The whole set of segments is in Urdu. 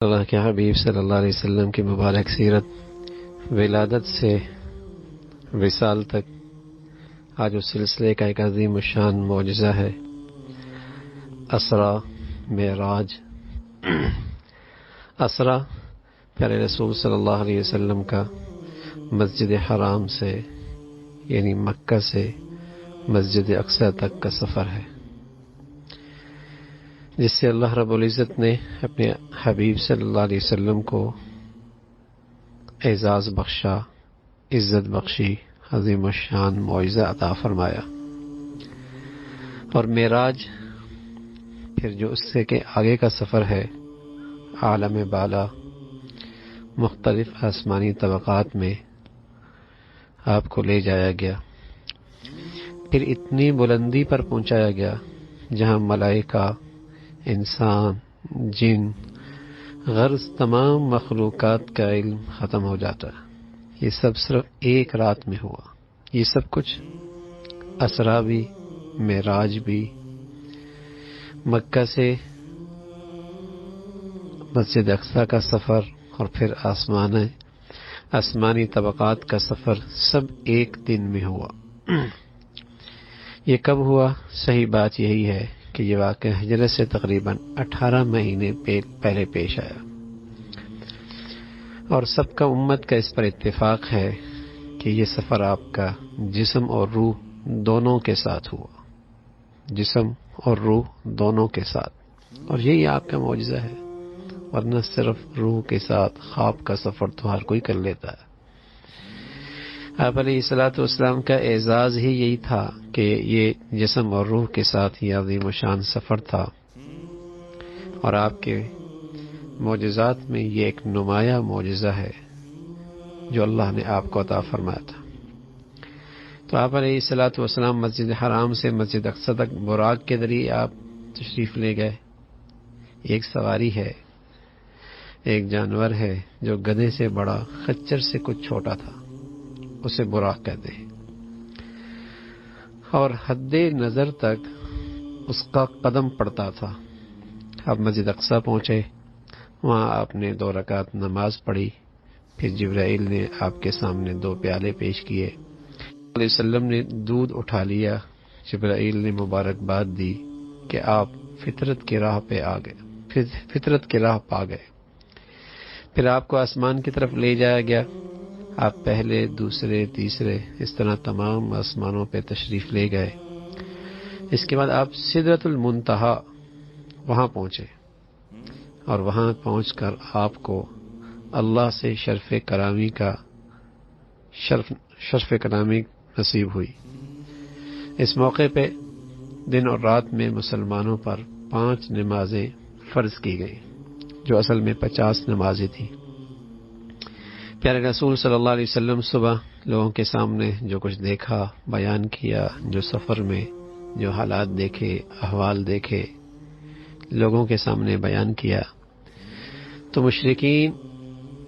اللہ کے حبیب صلی اللہ علیہ وسلم کی مبارک سیرت ولادت سے وصال تک آج اس سلسلے کا ایک عظیم الشان معجزہ ہے اسرا معراج۔ اسرا پیارے رسول صلی اللہ علیہ وسلم کا مسجد حرام سے یعنی مکہ سے مسجد اقصی تک کا سفر ہے، جس سے اللہ رب العزت نے اپنے حبیب صلی اللہ علیہ وسلم کو اعزاز بخشا، عزت بخشی، عظیم الشان معجزہ عطا فرمایا۔ اور معراج پھر جو اس سے کہ آگے کا سفر ہے، عالم بالا، مختلف آسمانی طبقات میں آپ کو لے جایا گیا، پھر اتنی بلندی پر پہنچایا گیا جہاں ملائکہ، انسان، جن، غرض تمام مخلوقات کا علم ختم ہو جاتا ہے۔ یہ سب صرف ایک رات میں ہوا۔ یہ سب کچھ اسرا بھی، معراج بھی، مکہ سے مسجد اقصی کا سفر اور پھر آسمانی طبقات کا سفر سب ایک دن میں ہوا۔ یہ کب ہوا؟ صحیح بات یہی ہے کہ یہ واقعہ ہجرت سے تقریباً 18 مہینے پہلے پیش آیا، اور سب کا امت کا اس پر اتفاق ہے کہ یہ سفر آپ کا جسم اور روح دونوں کے ساتھ ہوا، جسم اور روح دونوں کے ساتھ، اور یہی آپ کا معجزہ ہے، ورنہ صرف روح کے ساتھ خواب کا سفر تو ہر کوئی کر لیتا ہے۔ آپ علیہ الصلوۃ والسلام کا اعزاز ہی یہی تھا کہ یہ جسم اور روح کے ساتھ یہ عظیم الشان سفر تھا، اور آپ کے معجزات میں یہ ایک نمایاں معجزہ ہے جو اللہ نے آپ کو عطا فرمایا تھا۔ تو آپ علیہ الصلوۃ والسلام مسجد حرام سے مسجد اقصی تک براق کے ذریعے آپ تشریف لے گئے۔ ایک سواری ہے، ایک جانور ہے جو گدھے سے بڑا، خچر سے کچھ چھوٹا تھا، اسے براق کہتے ہیں، اور حد نظر تک اس کا قدم پڑتا تھا۔ آپ مسجد اقصی پہنچے، وہاں آپ نے 2 رکعت نماز پڑھی، پھر جبرائیل نے آپ کے سامنے 2 پیالے پیش کیے، علیہ وسلم نے دودھ اٹھا لیا، جبرائیل نے مبارکباد دی کہ آپ فطرت کی راہ پہ آ گئے، فطرت کی راہ پا گئے۔ پھر آپ کو آسمان کی طرف لے جایا گیا، آپ پہلے، دوسرے، تیسرے، اس طرح تمام آسمانوں پہ تشریف لے گئے۔ اس کے بعد آپ سدرۃ المنتہا وہاں پہنچے، اور وہاں پہنچ کر آپ کو اللہ سے شرف کلامی نصیب ہوئی۔ اس موقع پہ دن اور رات میں مسلمانوں پر 5 نمازیں فرض کی گئیں، جو اصل میں 50 نمازیں تھیں۔ پیارے رسول صلی اللہ علیہ وسلم صبح لوگوں کے سامنے جو کچھ دیکھا، بیان کیا، جو سفر میں جو حالات دیکھے، احوال دیکھے، لوگوں کے سامنے بیان کیا، تو مشرکین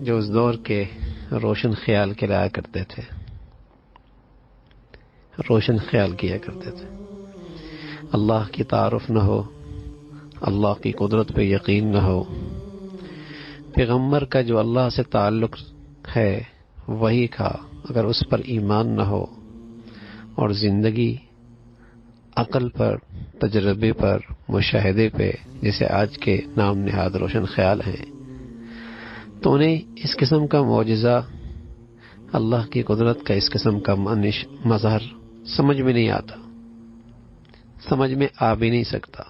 جو اس دور کے روشن خیال کیا کرتے تھے، اللہ کی تعارف نہ ہو، اللہ کی قدرت پہ یقین نہ ہو، پیغمبر کا جو اللہ سے تعلق ہے وہی کا اگر اس پر ایمان نہ ہو، اور زندگی عقل پر، تجربے پر، مشاہدے پہ، جیسے آج کے نام نہاد روشن خیال ہیں، تو انہیں اس قسم کا معجزہ، اللہ کی قدرت کا اس قسم کا مظہر سمجھ میں نہیں آتا، سمجھ میں آ بھی نہیں سکتا۔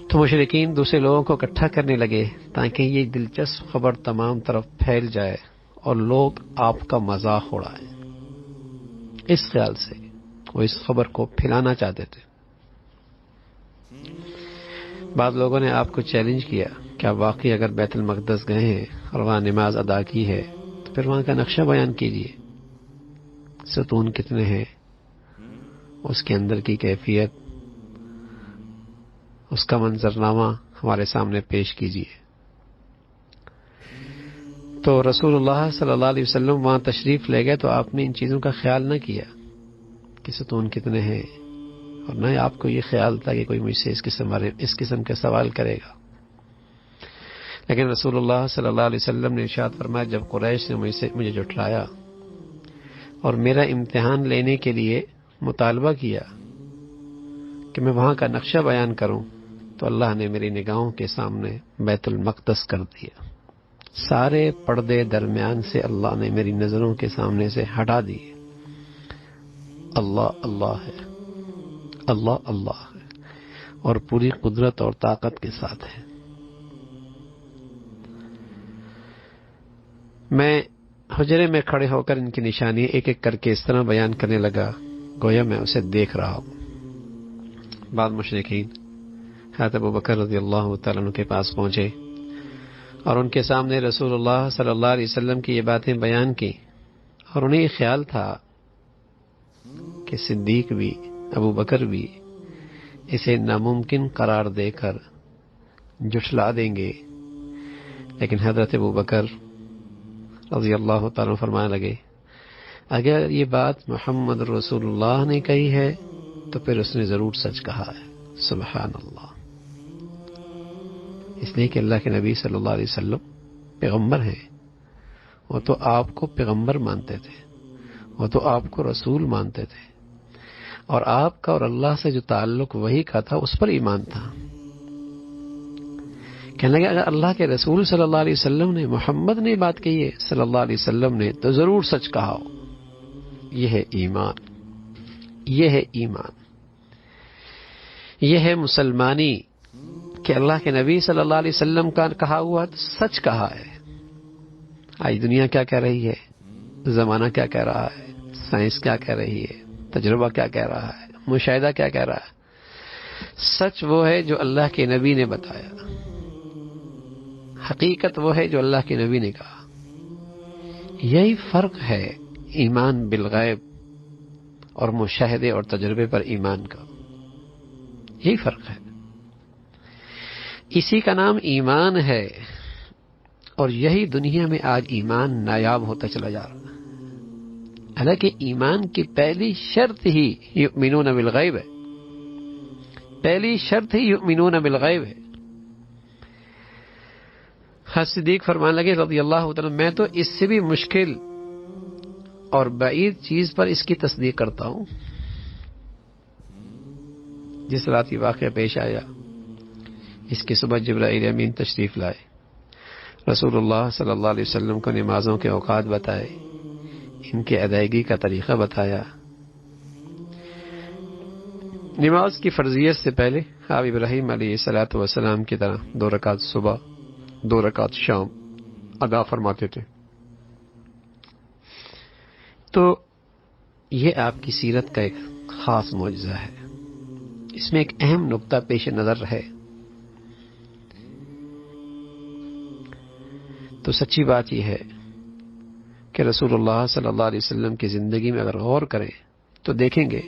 تو مشرکین دوسرے لوگوں کو اکٹھا کرنے لگے تاکہ یہ دلچسپ خبر تمام طرف پھیل جائے اور لوگ آپ کا مذاق اڑائیں۔ اس خیال سے وہ اس خبر کو پھیلانا چاہتے تھے۔ بعض لوگوں نے آپ کو چیلنج کیا کہ آپ واقعی اگر بیت المقدس گئے ہیں اور وہاں نماز ادا کی ہے تو پھر وہاں کا نقشہ بیان کیجیے، ستون کتنے ہیں، اس کے اندر کی کیفیت، اس کا منظرنامہ ہمارے سامنے پیش کیجیے۔ تو رسول اللہ صلی اللہ علیہ وسلم وہاں تشریف لے گئے تو آپ نے ان چیزوں کا خیال نہ کیا کہ ستون کتنے ہیں، اور نہ آپ کو یہ خیال تھا کہ کوئی مجھ سے اس قسم کا سوال کرے گا۔ لیکن رسول اللہ صلی اللہ علیہ وسلم نے ارشاد فرمایا جب قریش نے مجھے جھٹلایا اور میرا امتحان لینے کے لیے مطالبہ کیا کہ میں وہاں کا نقشہ بیان کروں تو اللہ نے میری نگاہوں کے سامنے بیت المقدس کر دیا. سارے پردے درمیان سے اللہ نے میری نظروں کے سامنے سے ہٹا دیے. اللہ اللہ ہے، اللہ اللہ ہے، اور پوری قدرت اور طاقت کے ساتھ ہے. میں حجرے میں کھڑے ہو کر ان کی نشانی ایک ایک کر کے اس طرح بیان کرنے لگا گویا میں اسے دیکھ رہا ہوں. بعد مشرکین حضرت ابوبکر رضی اللہ تعالیٰ عنہ کے پاس پہنچے اور ان کے سامنے رسول اللہ صلی اللہ علیہ وسلم کی یہ باتیں بیان کی، اور انہیں یہ خیال تھا کہ صدیق بھی ابو بکر بھی اسے ناممکن قرار دے کر جھٹلا دیں گے. لیکن حضرت ابو بکر رضی اللہ تعالیٰ فرمانے لگے اگر یہ بات محمد رسول اللہ نے کہی ہے تو پھر اس نے ضرور سچ کہا ہے. سبحان اللہ. اس لیے کہ اللہ کے نبی صلی اللہ علیہ وسلم پیغمبر ہیں. وہ تو آپ کو پیغمبر مانتے تھے، وہ تو آپ کو رسول مانتے تھے، اور آپ کا اور اللہ سے جو تعلق وہی کا تھا اس پر ایمان تھا. کہنے لگے اگر اللہ کے رسول صلی اللہ علیہ وسلم نے، محمد نے بات کہی ہے صلی اللہ علیہ وسلم نے، تو ضرور سچ کہا ہو. یہ ہے ایمان، یہ ہے ایمان، یہ ہے مسلمانی کہ اللہ کے نبی صلی اللہ علیہ وسلم کا کہا ہوا تو سچ کہا ہے. آج دنیا کیا کہہ رہی ہے، زمانہ کیا کہہ رہا ہے، سائنس کیا کہہ رہی ہے، تجربہ کیا کہہ رہا ہے، مشاہدہ کیا کہہ رہا ہے، سچ وہ ہے جو اللہ کے نبی نے بتایا، حقیقت وہ ہے جو اللہ کے نبی نے کہا. یہی فرق ہے ایمان بالغیب اور مشاہدے اور تجربے پر ایمان کا. یہی فرق ہے. اسی کا نام ایمان ہے، اور یہی دنیا میں آج ایمان نایاب ہوتا چلا جا رہا ہے. حالانکہ ایمان کی پہلی شرط ہی یؤمنون بالغیب ہے. پہلی شرط ہی یؤمنون بالغیب ہے. صدیق فرمانے لگے رضی اللہ تعالی میں تو اس سے بھی مشکل اور بعید چیز پر اس کی تصدیق کرتا ہوں. جس رات یہ واقعہ پیش آیا اس کی صبح جبرائیل امین تشریف لائے، رسول اللہ صلی اللہ علیہ وسلم کو نمازوں کے اوقات بتائے، ان کے ادائیگی کا طریقہ بتایا. نماز کی فرضیت سے پہلے آپ ابراہیم علیہ الصلوۃ والسلام کی طرح 2 رکعت صبح 2 رکعت شام ادا فرماتے تھے. تو یہ آپ کی سیرت کا ایک خاص معجزہ ہے. اس میں ایک اہم نقطہ پیش نظر ہے. تو سچی بات یہ ہے کہ رسول اللہ صلی اللہ علیہ وسلم کی زندگی میں اگر غور کریں تو دیکھیں گے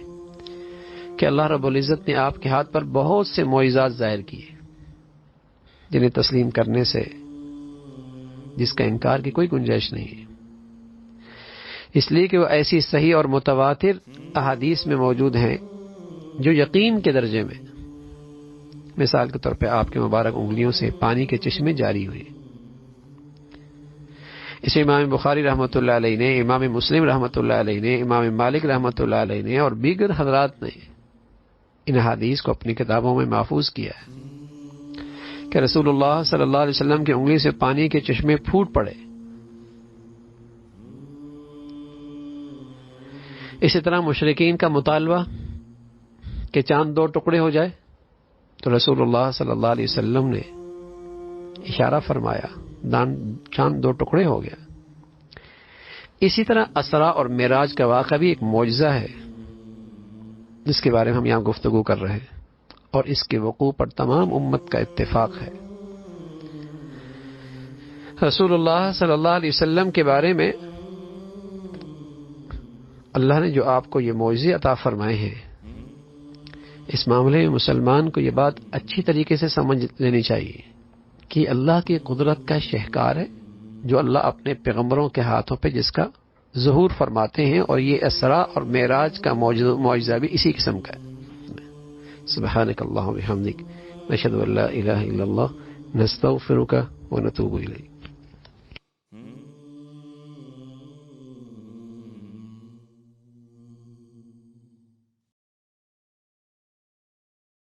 کہ اللہ رب العزت نے آپ کے ہاتھ پر بہت سے معجزات ظاہر کیے جنہیں تسلیم کرنے سے جس کا انکار کی کوئی گنجائش نہیں ہے. اس لیے کہ وہ ایسی صحیح اور متواتر احادیث میں موجود ہیں جو یقین کے درجے میں. مثال کے طور پہ آپ کے مبارک انگلیوں سے پانی کے چشمے جاری ہوئے. اسے امام بخاری رحمۃ اللہ علیہ نے، امام مسلم رحمۃ اللہ علیہ نے، امام مالک رحمۃ اللہ علیہ نے اور دیگر حضرات نے ان احادیث کو اپنی کتابوں میں محفوظ کیا ہے کہ رسول اللہ صلی اللہ علیہ وسلم کی انگلی سے پانی کے چشمے پھوٹ پڑے. اسی طرح مشرکین کا مطالبہ کہ چاند 2 ٹکڑے ہو جائے تو رسول اللہ صلی اللہ علیہ وسلم نے اشارہ فرمایا، چاند 2 ٹکڑے ہو گیا. اسی طرح اسرا اور معراج کا واقعہ بھی ایک معجزہ ہے جس کے بارے میں ہم یہاں گفتگو کر رہے ہیں، اور اس کے وقوع پر تمام امت کا اتفاق ہے. رسول اللہ صلی اللہ علیہ وسلم کے بارے میں اللہ نے جو آپ کو یہ معجزے عطا فرمائے ہیں، اس معاملے میں مسلمان کو یہ بات اچھی طریقے سے سمجھ لینی چاہیے کہ اللہ کی قدرت کا شہکار ہے جو اللہ اپنے پیغمبروں کے ہاتھوں پہ جس کا ظہور فرماتے ہیں، اور یہ اسراء اور معراج کا معجزہ بھی اسی قسم کا ہے. سبحانک اللہم و بحمدک نشہد ان لا الہ الا اللہ نستغفرک ونتوب إليك.